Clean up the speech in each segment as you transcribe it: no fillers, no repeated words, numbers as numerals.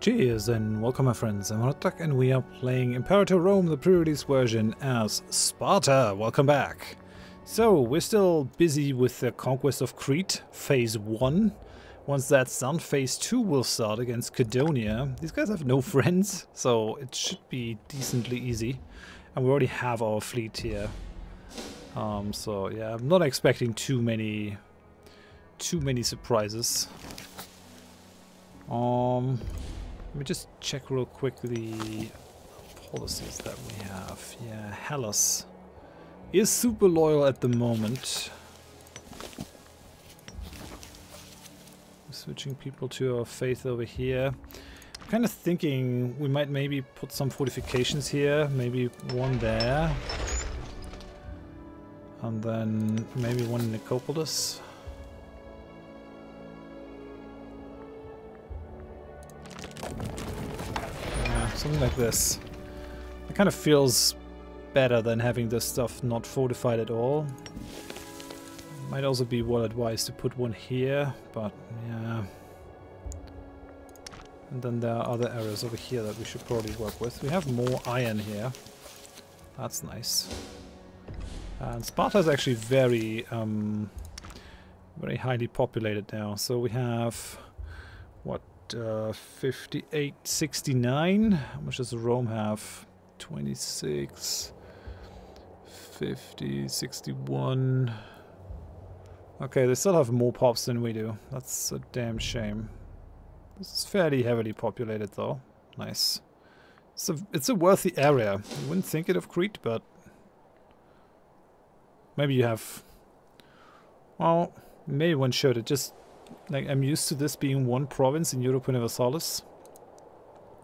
Cheers and welcome my friends, I'm Drak and we are playing Imperator Rome, the pre-release version, as Sparta. Welcome back. So, we're still busy with the conquest of Crete, phase 1. Once that's done, phase 2 will start against Macedonia. These guys have no friends, so it should be decently easy. And we already have our fleet here. So yeah, I'm not expecting too many surprises. Let me just check real quick the policies that we have. Yeah, Hellas is super loyal at the moment. Switching people to our faith over here. I'm kind of thinking we might maybe put some fortifications here, maybe one there. And then maybe one in Nicopolis. Something like this. It kind of feels better than having this stuff not fortified at all. Might also be well advised to put one here, but yeah. And then there are other areas over here that we should probably work with. We have more iron here. That's nice. And Sparta is actually very, very highly populated now. So we have, what? 58, 69. How much does Rome have? 26, 50, 61. Okay, they still have more pops than we do. That's a damn shame. This is fairly heavily populated though. Nice. It's a worthy area. You wouldn't think it of Crete, but maybe you have. Well, maybe one should. It just. Like, I'm used to this being one province in Europe Universalis.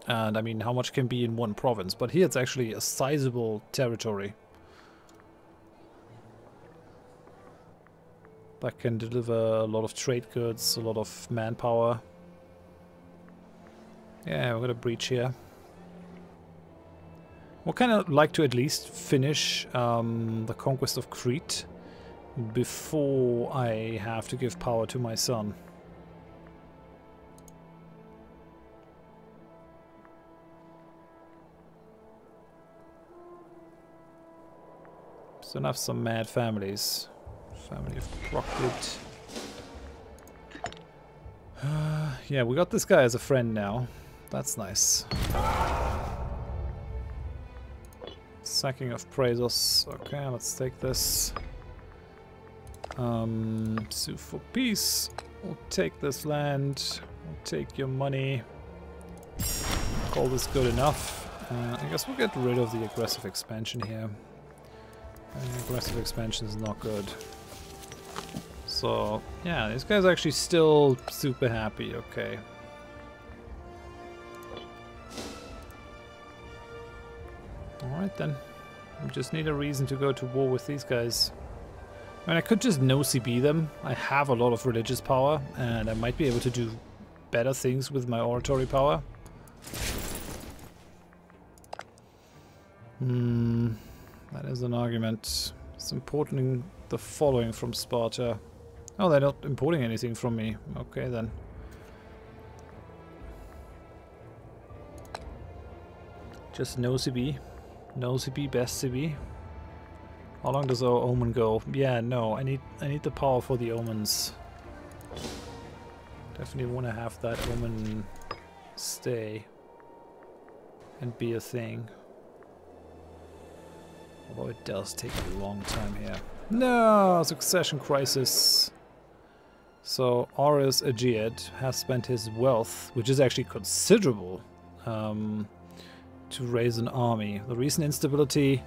And I mean, how much can be in one province? But here it's actually a sizable territory that can deliver a lot of trade goods, a lot of manpower. Yeah, we're gonna breach here. We'll kind of like to at least finish the conquest of Crete before I have to give power to my son. Still have some mad families. Family of Crete. Yeah, we got this guy as a friend now. That's nice. Sacking of Praesos. Okay, let's take this. Sue for peace. We'll take this land. We'll take your money. Call this good enough. I guess we'll get rid of the aggressive expansion here. Aggressive expansion is not good. So, yeah, this guy's actually still super happy. Okay. Alright then. We just need a reason to go to war with these guys. I mean, I could just no CB them. I have a lot of religious power, and I might be able to do better things with my oratory power. That is an argument. It's importing the following from Sparta. Oh, they're not importing anything from me. Okay, then. Just no CB. No CB, best CB. How long does our omen go? Yeah, no, I need the power for the omens. Definitely want to have that omen stay and be a thing. Although it does take a long time here. No, succession crisis. So Ares Aegeid has spent his wealth, which is actually considerable, to raise an army. The recent instability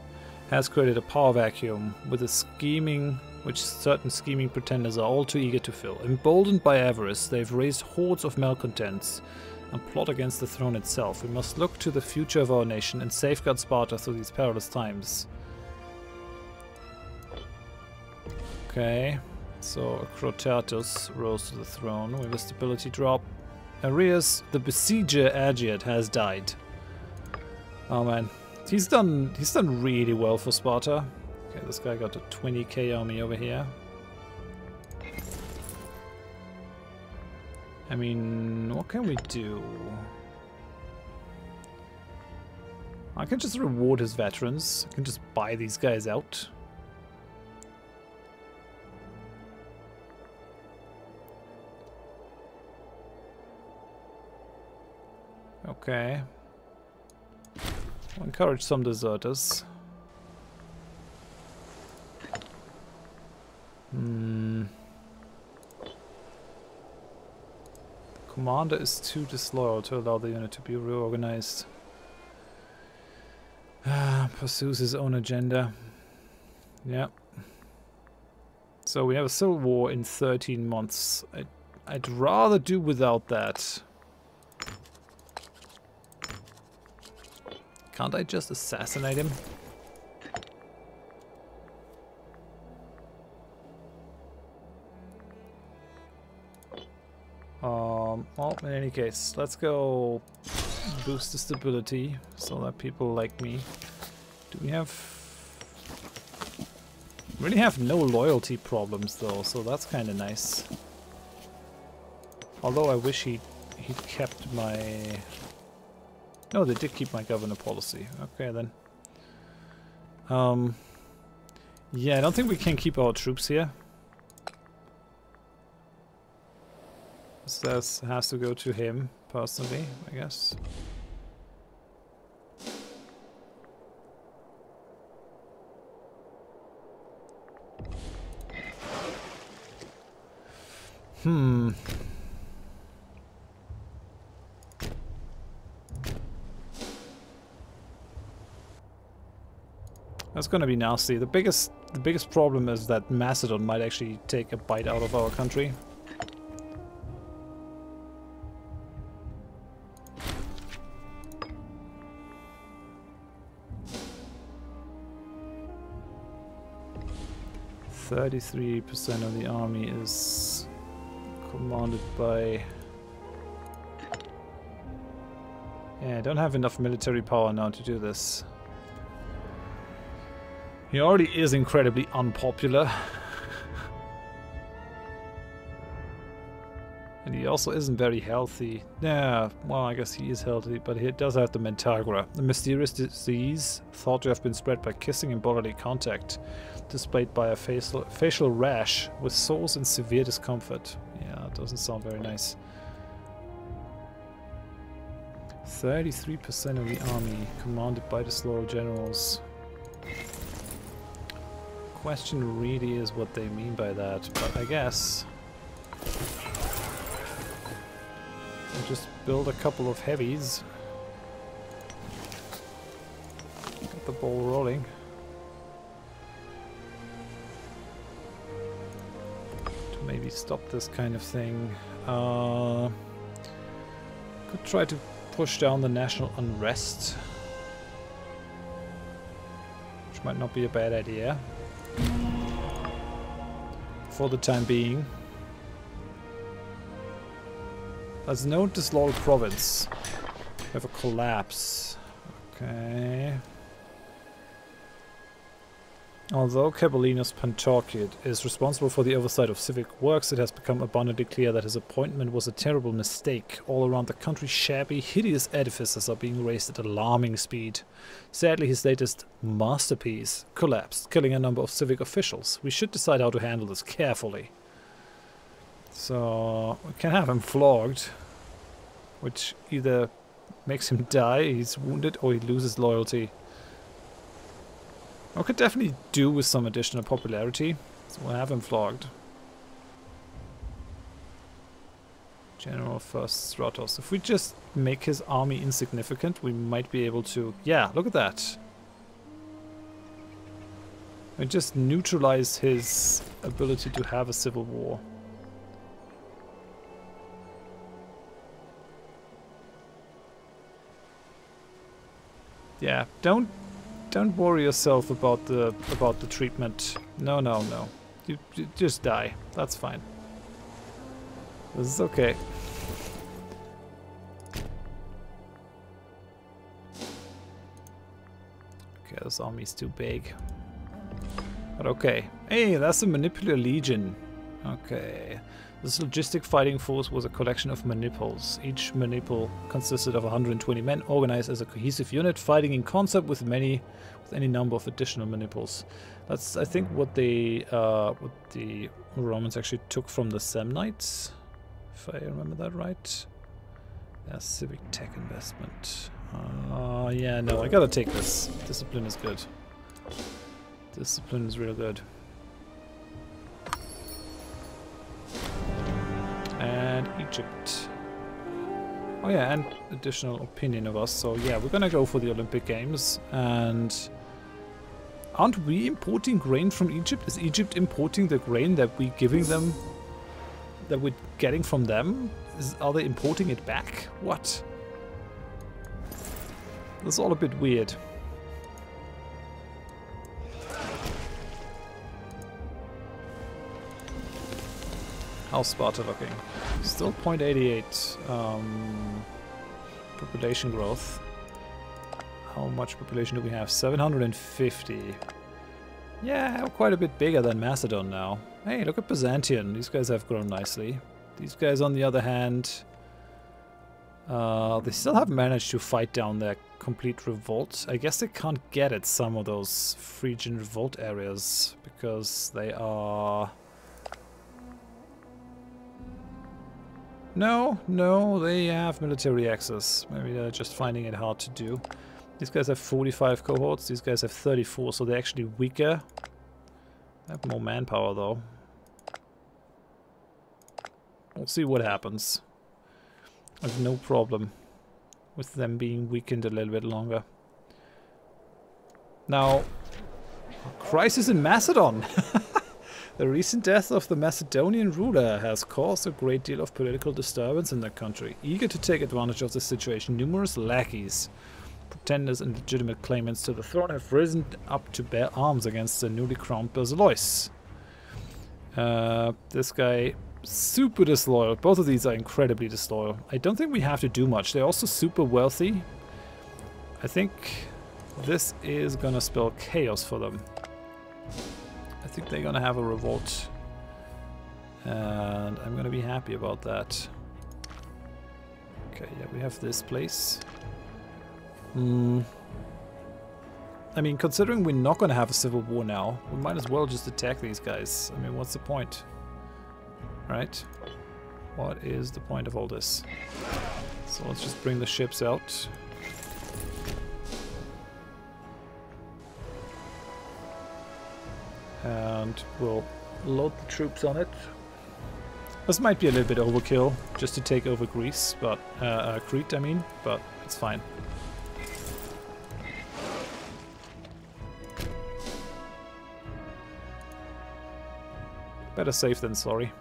has created a power vacuum with a scheming, which certain scheming pretenders are all too eager to fill. Emboldened by avarice, they've raised hordes of malcontents and plot against the throne itself. We must look to the future of our nation and safeguard Sparta through these perilous times. Okay, so Crotatus rose to the throne. We have a stability drop. Arius, the besieger Aegeid, has died. Oh man. He's done really well for Sparta. Okay, this guy got a 20k army over here. I mean, what can we do? I can just reward his veterans. I can just buy these guys out. Okay. I'll encourage some deserters. Commander is too disloyal to allow the unit to be reorganized. Pursues his own agenda. Yeah. So we have a civil war in 13 months. I'd rather do without that. Can't I just assassinate him? Well, in any case, let's go boost the stability so that people like me. Do we have... really have no loyalty problems though, so that's kind of nice. Although I wish he'd kept my... No, they did keep my governor policy. Okay then. Yeah, I don't think we can keep our troops here. This has to go to him personally, I guess. That's gonna be nasty. The biggest problem is that Macedon might actually take a bite out of our country. %, of the army is commanded by... Yeah, I don't have enough military power now to do this. He already is incredibly unpopular. And he also isn't very healthy. Yeah, well, I guess he is healthy, but he does have the Mentagra, a mysterious disease thought to have been spread by kissing and bodily contact, displayed by a facial rash with sores and severe discomfort. Yeah, it doesn't sound very nice. 33% of the army commanded by disloyal generals. Question really is what they mean by that, but I guess we'll just build a couple of heavies. Get the ball rolling. To maybe stop this kind of thing. Could try to push down the national unrest, which might not be a bad idea. For the time being. There's no disloyal province. We have a collapse. Okay. Although Cabellinus Pantorcid is responsible for the oversight of civic works, it has become abundantly clear that his appointment was a terrible mistake. All around the country, shabby, hideous edifices are being raised at alarming speed. Sadly, his latest masterpiece collapsed, killing a number of civic officials. We should decide how to handle this carefully. So, we can have him flogged, which either makes him die, he's wounded, or he loses loyalty. I could definitely do with some additional popularity, so we'll have him flogged. General first Stratos. If we just make his army insignificant, we might be able to... Yeah, look at that. We just neutralize his ability to have a civil war. Yeah, don't worry yourself about the treatment. No. You just die. That's fine. This is okay. Okay, this army's too big. But okay. Hey, that's a Manipular Legion. Okay. This logistic fighting force was a collection of manipules. Each manipule consisted of 120 men organized as a cohesive unit, fighting in concert with any number of additional manipules. That's, I think, what the Romans actually took from the Samnites, if I remember that right. Yeah, civic tech investment. Yeah, no, I gotta take this. Discipline is good. Discipline is real good. And Egypt. Oh yeah, and additional opinion of us. So yeah, we're gonna go for the Olympic Games. And aren't we importing grain from Egypt? Is Egypt importing the grain that we're giving them, that we're getting from them? Are they importing it back? What? That's all a bit weird. How's Sparta looking? Still 0.88 population growth. How much population do we have? 750. Yeah, quite a bit bigger than Macedon now. Hey, look at Byzantium. These guys have grown nicely. These guys, on the other hand, they still haven't managed to fight down their complete revolt. I guess they can't get at some of those Phrygian revolt areas because they are... No, they have military access. Maybe they're just finding it hard to do. These guys have 45 cohorts, these guys have 34, so they're actually weaker. They have more manpower though. We'll see what happens. I have no problem with them being weakened a little bit longer. Now, crisis in Macedon! The recent death of the Macedonian ruler has caused a great deal of political disturbance in the country. Eager to take advantage of the situation, numerous lackeys, pretenders and legitimate claimants to the throne have risen up to bear arms against the newly crowned Basileus. This guy, super disloyal. Both of these are incredibly disloyal. I don't think we have to do much. They're also super wealthy. I think this is gonna spell chaos for them. I think they're gonna have a revolt, and I'm gonna be happy about that. Okay, yeah, we have this place. I mean, considering we're not gonna have a civil war now, we might as well just attack these guys. I mean, what's the point? Right? What is the point of all this? So let's just bring the ships out. And we'll load the troops on it. This might be a little bit overkill, just to take over Greece, but Crete, I mean, but it's fine. Better safe than sorry.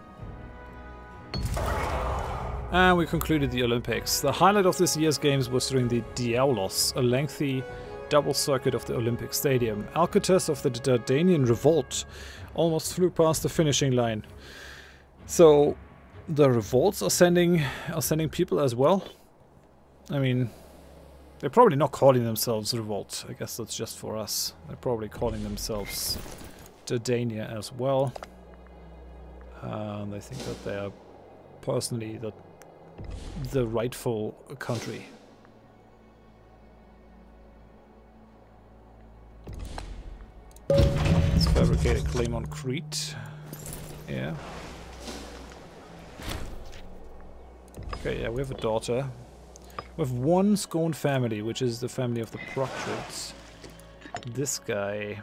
And we concluded the Olympics. The highlight of this year's games was during the Diaulos, a lengthy double circuit of the Olympic Stadium. Alcatus of the Dardanian revolt almost flew past the finishing line. So the revolts are sending people as well. I mean, they're probably not calling themselves revolt. I guess that's just for us. They're probably calling themselves Dardania as well. And I think that they are personally the rightful country. Let's fabricate a claim on Crete. Yeah. Okay, yeah, we have a daughter. We have one scorned family, which is the family of the Proctrids. This guy.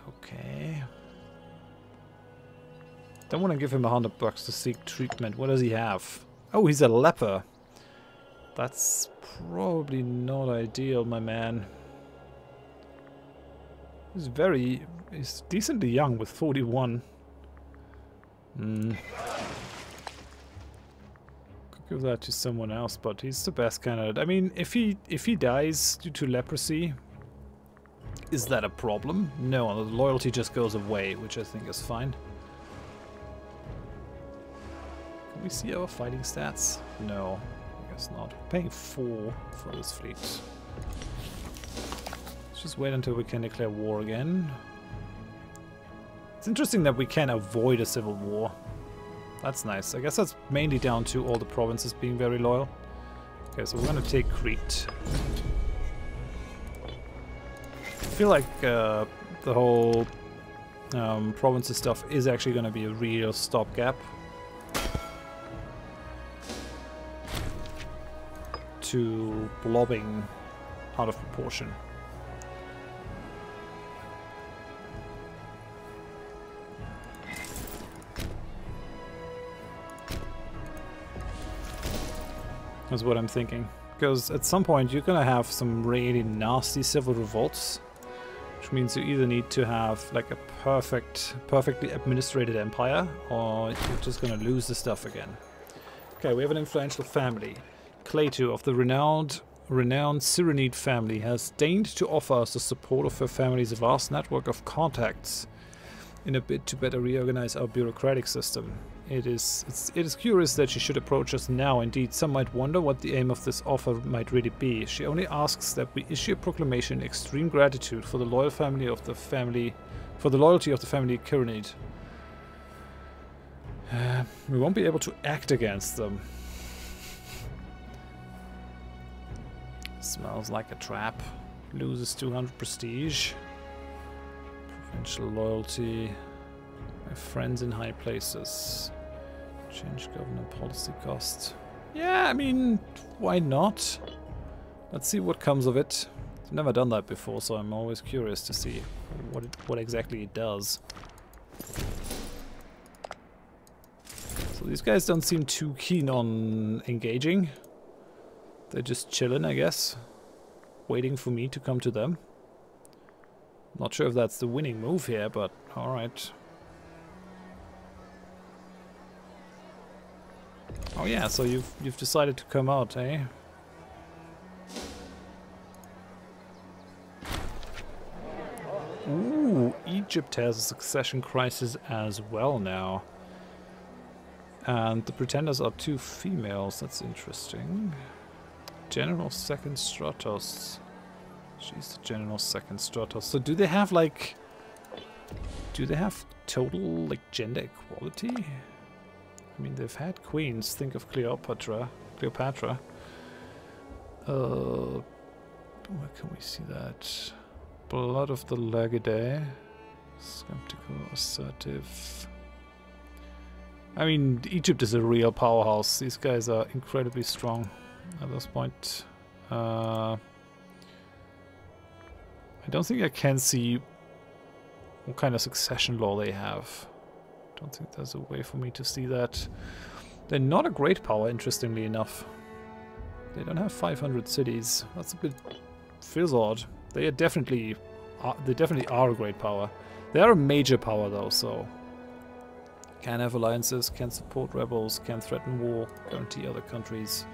Okay. Don't want to give him $100 to seek treatment. What does he have? Oh, he's a leper. That's probably not ideal, my man. He's decently young with 41. Could give that to someone else, but he's the best candidate. I mean, if he dies due to leprosy, is that a problem? No, the loyalty just goes away, which I think is fine. Can we see our fighting stats? No, I guess not. We're paying 4 for this fleet. Let's just wait until we can declare war again. It's interesting that we can avoid a civil war. That's nice. I guess that's mainly down to all the provinces being very loyal. Okay, so we're gonna take Crete. I feel like the whole provinces stuff is actually gonna be a real stopgap to blobbing out of proportion. That's what I'm thinking. Because at some point you're gonna have some really nasty civil revolts, which means you either need to have like a perfectly administrated empire, or you're just gonna lose the stuff again. Okay, we have an influential family. Cleto of the renowned Cyrenid family has deigned to offer us the support of her family's vast network of contacts in a bid to better reorganize our bureaucratic system. It is curious that she should approach us now. Indeed, some might wonder what the aim of this offer might really be. She only asks that we issue a proclamation in extreme gratitude for the loyalty of the family Cyrenid. We won't be able to act against them. Smells like a trap. Loses 200 prestige. Provincial loyalty. My friends in high places. Change government policy cost. Yeah, I mean, why not? Let's see what comes of it. I've never done that before, so I'm always curious to see what exactly it does. So these guys don't seem too keen on engaging. They're just chilling, I guess. Waiting for me to come to them. Not sure if that's the winning move here, but alright. Oh yeah, so you've decided to come out, eh? Ooh, Egypt has a succession crisis as well now. And the pretenders are 2 females, that's interesting. General Second Stratos. She's the General Second Stratos. So do they have like... do they have total like gender equality? I mean, they've had queens. Think of Cleopatra. Where can we see that? Blood of the Legidae. Skeptical, assertive. I mean, Egypt is a real powerhouse. These guys are incredibly strong at this point. I don't think I can see what kind of succession law they have. Don't think there's a way for me to see that. They're not a great power, interestingly enough. They don't have 500 cities. That's a bit... feels odd. They are definitely are a great power. They are a major power though, so... can have alliances, can support rebels, can threaten war, guarantee other countries.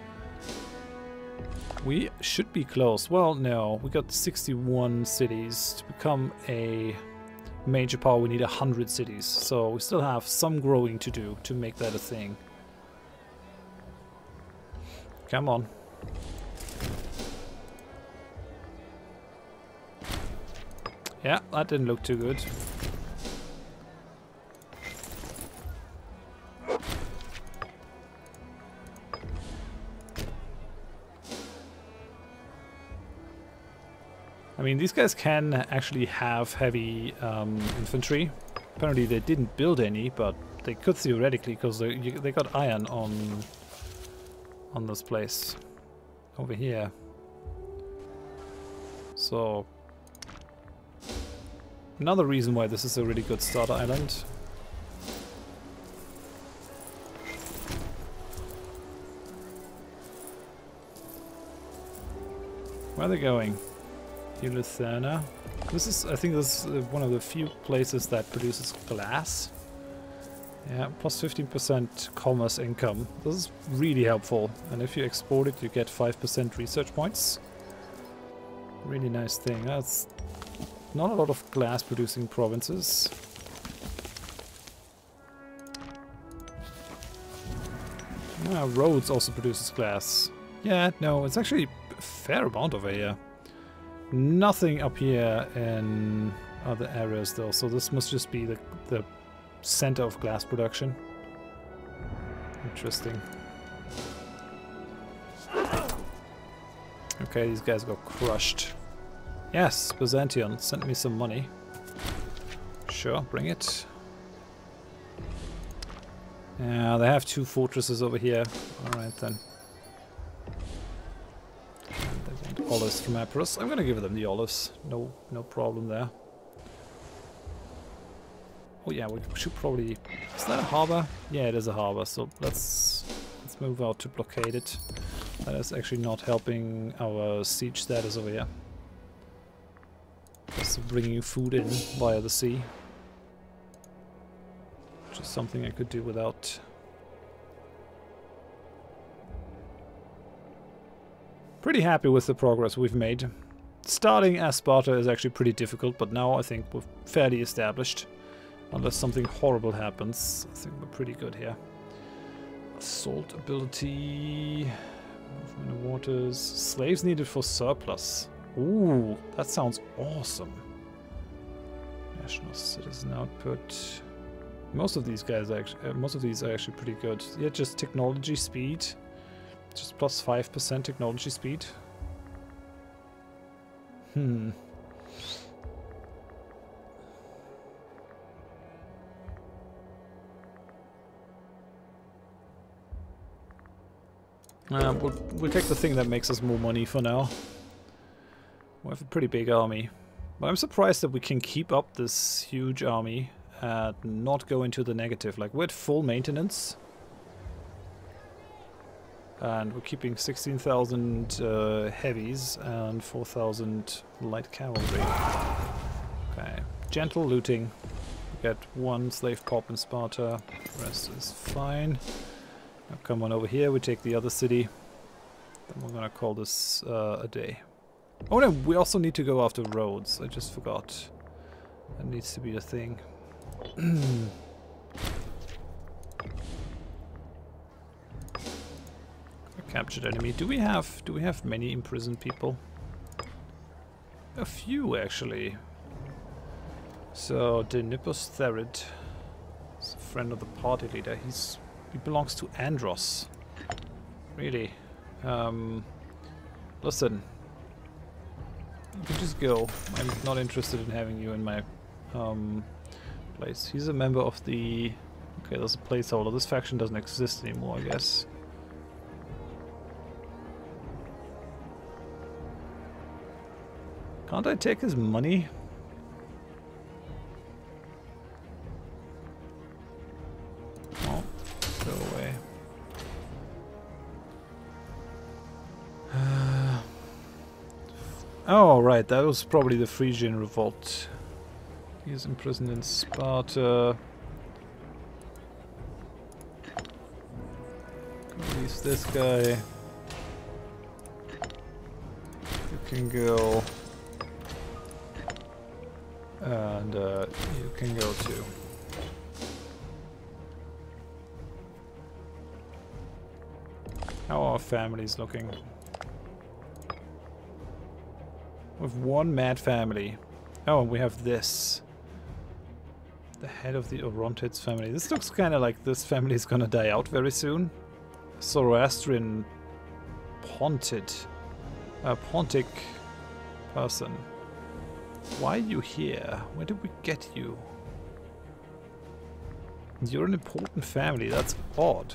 We should be close. Well, no. We got 61 cities. To become a major power, we need 100 cities. So we still have some growing to do to make that a thing. Come on. Yeah, that didn't look too good. I mean, these guys can actually have heavy infantry. Apparently they didn't build any, but they could theoretically, because they got iron on this place over here. So another reason why this is a really good starter island. Where are they going? Eleuthana. This is, I think this is one of the few places that produces glass. Yeah, plus 15% commerce income. This is really helpful. And if you export it, you get 5% research points. Really nice thing. That's not a lot of glass producing provinces. Rhodes also produces glass. Yeah, no, it's actually a fair amount over here. Nothing up here in other areas though, so this must just be the center of glass production. Interesting. Okay, these guys got crushed. Yes, Byzantium, send me some money. Sure, bring it. Yeah, they have 2 fortresses over here. Alright then. And they want olives from Epirus. I'm gonna give them the olives. No problem there. Oh yeah, we should probably... Is that a harbor? Yeah, it is a harbor, so let's move out to blockade it. That is actually not helping our siege status over here. Just bringing food in via the sea. Which is something I could do without. Pretty happy with the progress we've made. Starting as Sparta is actually pretty difficult, but now I think we're fairly established. Unless something horrible happens, I think we're pretty good here. Assault ability... Movement of waters... Slaves needed for surplus. Ooh, that sounds awesome. National citizen output... Most of these guys are actually, most of these are actually pretty good. Yeah, just technology speed. Just plus 5% technology speed. We'll take the thing that makes us more money for now. We have a pretty big army. But I'm surprised that we can keep up this huge army and not go into the negative. Like, we're at full maintenance. And we're keeping 16,000 heavies and 4,000 light cavalry. Okay. Gentle looting. We get 1 slave pop in Sparta. The rest is fine. Now come on over here, we take the other city. Then we're gonna call this a day. Oh no, we also need to go after roads. I just forgot. That needs to be a thing. A captured enemy. Do we have many imprisoned people? A few actually. So Denippus Therid is a friend of the party leader. He belongs to Andros. Really? Listen. You can just go. I'm not interested in having you in my place. He's a member of the... Okay, there's a placeholder. This faction doesn't exist anymore, I guess. Can't I take his money? Oh, go away. Oh, right, that was probably the Phrygian revolt. He is imprisoned in Sparta. Release this guy. You can go. And you can go too. How are our families looking? With 1 mad family. Oh, and we have this. The head of the Orontids family. This looks kind of like this family is gonna die out very soon. Zoroastrian Pontic person. Why are you here? Where did we get you? You're an important family. That's odd.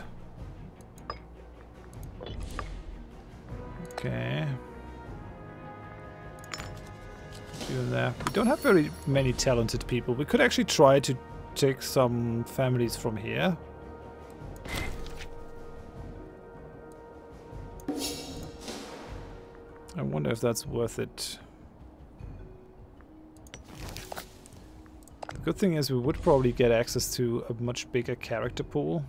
Okay. There. We don't have very many talented people. We could actually try to take some families from here. I wonder if that's worth it. The good thing is we would probably get access to a much bigger character pool.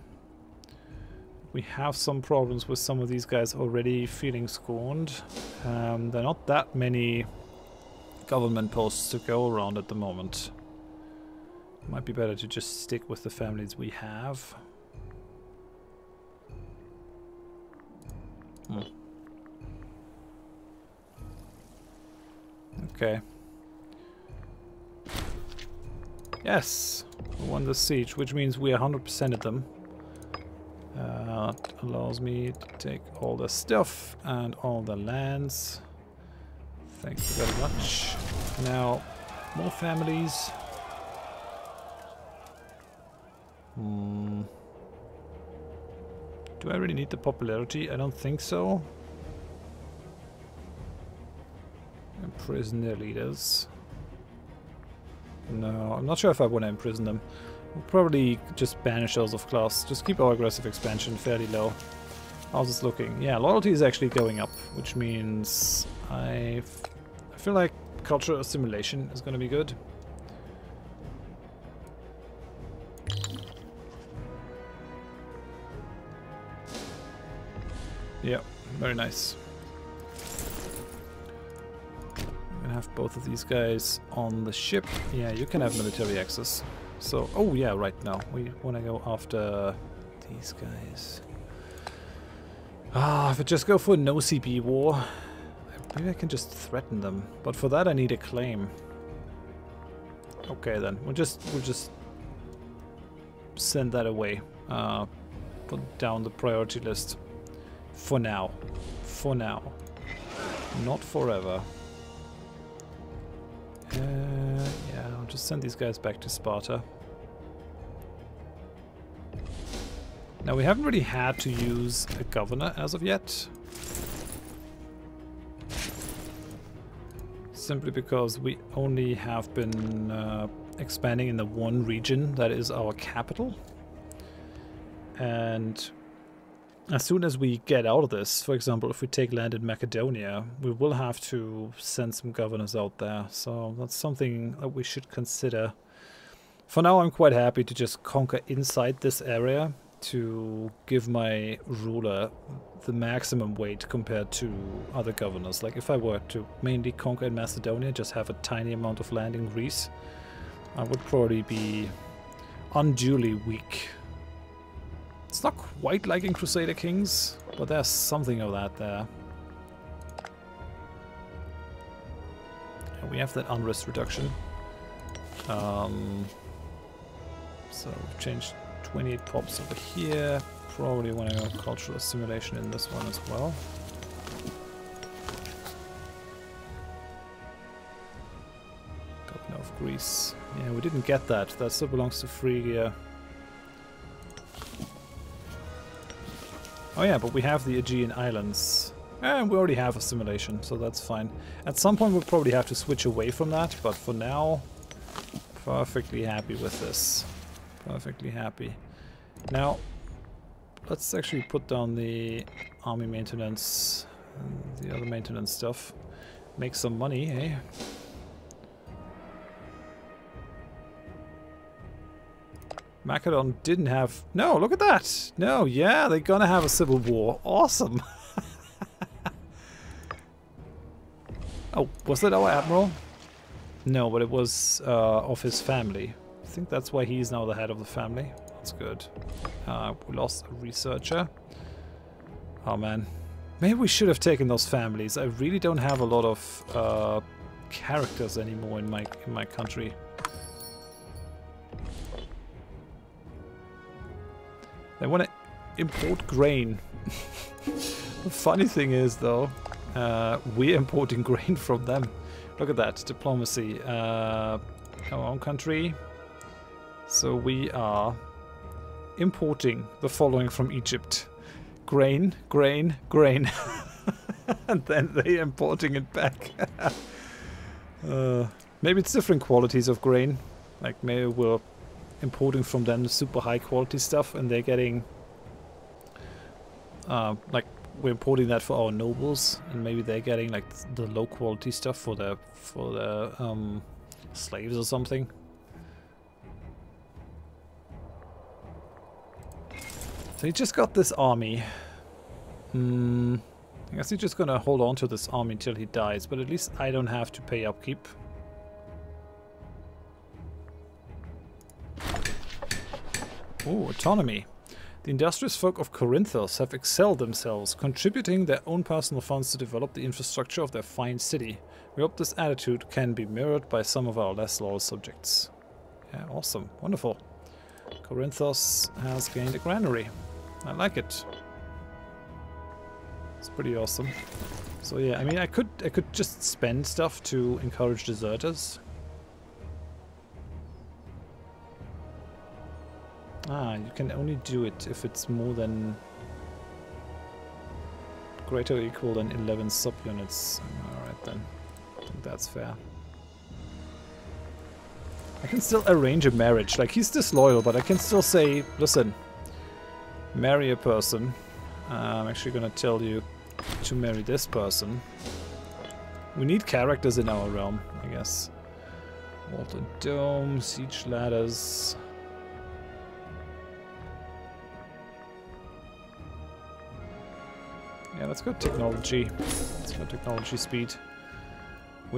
We have some problems with some of these guys already feeling scorned. There are not that many government posts to go around at the moment. Might be better to just stick with the families we have. Okay. Yes! We won the siege, which means we 100%ed them. That allows me to take all the stuff and all the lands. Thank you very much. Now, more families. Do I really need the popularity? I don't think so. Imprison their leaders. No, I'm not sure if I want to imprison them. We'll probably just banish those of class. Just keep our aggressive expansion fairly low. How's this looking? Yeah, loyalty is actually going up, which means I feel like cultural assimilation is going to be good. Yeah, very nice. I'm gonna have both of these guys on the ship. Yeah, you can have military access. So, oh yeah, right now. We want to go after these guys. Ah, if I just go for a no CP war, maybe I can just threaten them. But for that I need a claim. Okay then, we'll just send that away. Put down the priority list. For now. For now. Not forever. Yeah, I'll just send these guys back to Sparta. Now, we haven't really had to use a governor as of yet. Simply because we only have been expanding in the one region that is our capital. And as soon as we get out of this, for example, if we take land in Macedonia, we will have to send some governors out there. So that's something that we should consider. For now, I'm quite happy to just conquer inside this area to give my ruler the maximum weight compared to other governors. Like if I were to mainly conquer in Macedonia, just have a tiny amount of land in Greece, I would probably be unduly weak. It's not quite like in Crusader Kings, but there's something of that there. And we have that unrest reduction. So we've changed 28 pops over here. Probably want to go cultural assimilation in this one as well. Governor of Greece. Yeah, we didn't get that. That still belongs to Phrygia. Oh yeah, but we have the Aegean Islands. And we already have assimilation, so that's fine. At some point we'll probably have to switch away from that, but for now, perfectly happy with this. Perfectly happy. Now, let's actually put down the army maintenance and the other maintenance stuff. Make some money, eh? Macedon didn't have... No, look at that! No, yeah, they're gonna have a civil war. Awesome! Oh, was that our admiral? No, but it was of his family. I think that's why he's now the head of the family. That's good. We lost a researcher. Oh man. Maybe we should have taken those families. I really don't have a lot of characters anymore in my country. They want to import grain. The funny thing is, though, we're importing grain from them. Look at that, diplomacy. Our own country. So we are importing the following from Egypt. Grain, grain, grain. And then they're importing it back. Maybe it's different qualities of grain. Like maybe we're importing from them super high quality stuff and they're getting like we're importing that for our nobles and maybe they're getting like the low quality stuff for the slaves or something. So he just got this army. I guess he's just gonna hold on to this army until he dies, but at least I don't have to pay upkeep. Oh, autonomy. The industrious folk of Corinthos have excelled themselves, contributing their own personal funds to develop the infrastructure of their fine city. We hope this attitude can be mirrored by some of our less loyal subjects. Yeah, awesome. Wonderful. Corinthos has gained a granary. I like it. It's pretty awesome. So yeah, I mean, I could just spend stuff to encourage deserters. Ah, you can only do it if it's more than greater or equal than 11 subunits. Alright then. I think that's fair. I can still arrange a marriage. Like, he's disloyal, but I can still say, listen, marry a person. I'm actually gonna tell you to marry this person. We need characters in our realm, I guess. Molten Dome, siege ladders. Yeah, let's go technology. Let's go technology speed.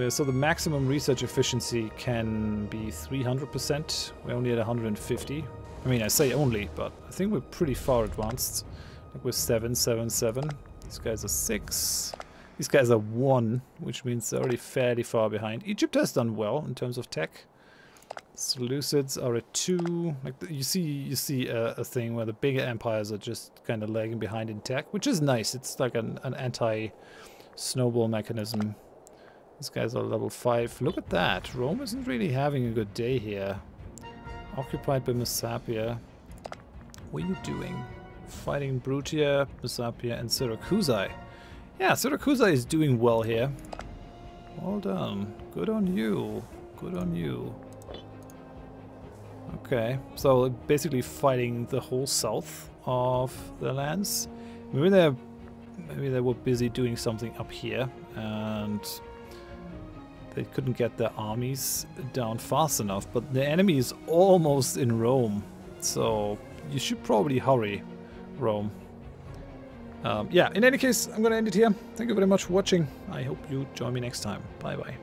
So the maximum research efficiency can be 300%. We're only at 150. I mean, I say only, but I think we're pretty far advanced. Like we're 7, 7, 7. These guys are 6. These guys are 1, which means they're already fairly far behind. Egypt has done well in terms of tech. Seleucids are at 2. Like you see a thing where the bigger empires are just kind of lagging behind in tech, which is nice. It's like an anti-snowball mechanism. These guys are level 5. Look at that. Rome isn't really having a good day here. Occupied by Messapia. What are you doing? Fighting Brutia, Messapia, and Syracusae. Yeah, Syracusae is doing well here. Well done. Good on you. Good on you. Okay, so basically fighting the whole south of the lands. Maybe they were busy doing something up here, and they couldn't get their armies down fast enough. But the enemy is almost in Rome, so you should probably hurry, Rome. Yeah, in any case, I'm gonna end it here. Thank you very much for watching. I hope you join me next time. Bye bye.